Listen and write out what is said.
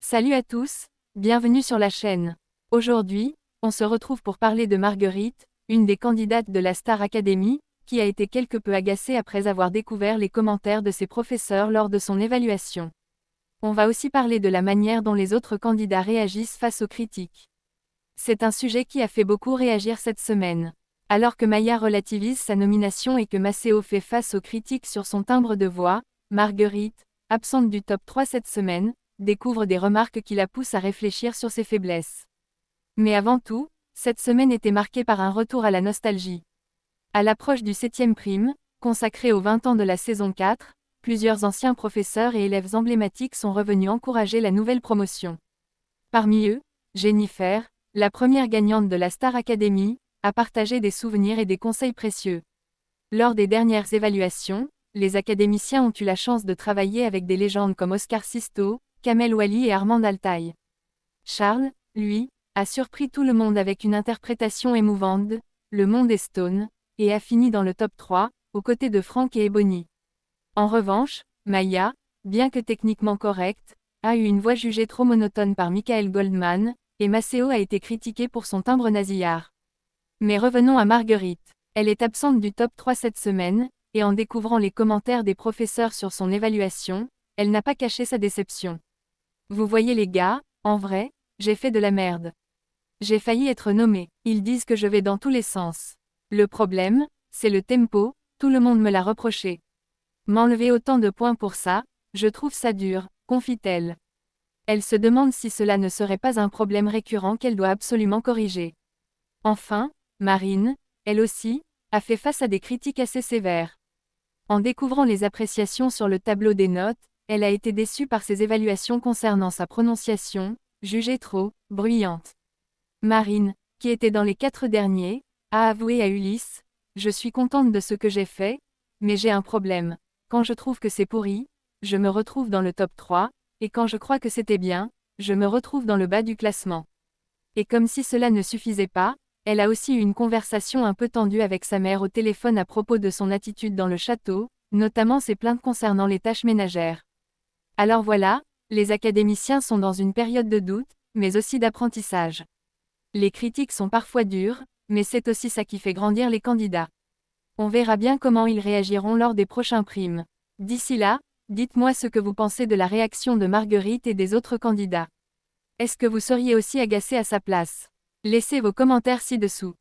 Salut à tous, bienvenue sur la chaîne. Aujourd'hui, on se retrouve pour parler de Marguerite, une des candidates de la Star Academy, qui a été quelque peu agacée après avoir découvert les commentaires de ses professeurs lors de son évaluation. On va aussi parler de la manière dont les autres candidats réagissent face aux critiques. C'est un sujet qui a fait beaucoup réagir cette semaine. Alors que Maya relativise sa nomination et que Maceo fait face aux critiques sur son timbre de voix, Marguerite, absente du top 3 cette semaine, découvre des remarques qui la poussent à réfléchir sur ses faiblesses. Mais avant tout, cette semaine était marquée par un retour à la nostalgie. À l'approche du 7e prime, consacré aux 20 ans de la saison 4, plusieurs anciens professeurs et élèves emblématiques sont revenus encourager la nouvelle promotion. Parmi eux, Jennifer, la première gagnante de la Star Academy, a partagé des souvenirs et des conseils précieux. Lors des dernières évaluations, les académiciens ont eu la chance de travailler avec des légendes comme Oscar Sisto, Kamel Wally et Armand Altaï. Charles, lui, a surpris tout le monde avec une interprétation émouvante de « Le monde est Stone » et a fini dans le top 3, aux côtés de Franck et Ebony. En revanche, Maya, bien que techniquement correcte, a eu une voix jugée trop monotone par Michael Goldman, et Maceo a été critiqué pour son timbre nasillard. Mais revenons à Marguerite. Elle est absente du top 3 cette semaine, et en découvrant les commentaires des professeurs sur son évaluation, elle n'a pas caché sa déception. Vous voyez les gars, en vrai, j'ai fait de la merde. J'ai failli être nommée. Ils disent que je vais dans tous les sens. Le problème, c'est le tempo, tout le monde me l'a reproché. M'enlever autant de points pour ça, je trouve ça dur, confie-t-elle. Elle se demande si cela ne serait pas un problème récurrent qu'elle doit absolument corriger. Enfin, Marine, elle aussi, a fait face à des critiques assez sévères. En découvrant les appréciations sur le tableau des notes, elle a été déçue par ses évaluations concernant sa prononciation, jugée trop bruyante. Marine, qui était dans les 4 derniers, a avoué à Ulysse « Je suis contente de ce que j'ai fait, mais j'ai un problème. Quand je trouve que c'est pourri, je me retrouve dans le top 3, et quand je crois que c'était bien, je me retrouve dans le bas du classement. » Et comme si cela ne suffisait pas, elle a aussi eu une conversation un peu tendue avec sa mère au téléphone à propos de son attitude dans le château, notamment ses plaintes concernant les tâches ménagères. Alors voilà, les académiciens sont dans une période de doute, mais aussi d'apprentissage. Les critiques sont parfois dures, mais c'est aussi ça qui fait grandir les candidats. On verra bien comment ils réagiront lors des prochains primes. D'ici là, dites-moi ce que vous pensez de la réaction de Marguerite et des autres candidats. Est-ce que vous seriez aussi agacé à sa place? Laissez vos commentaires ci-dessous.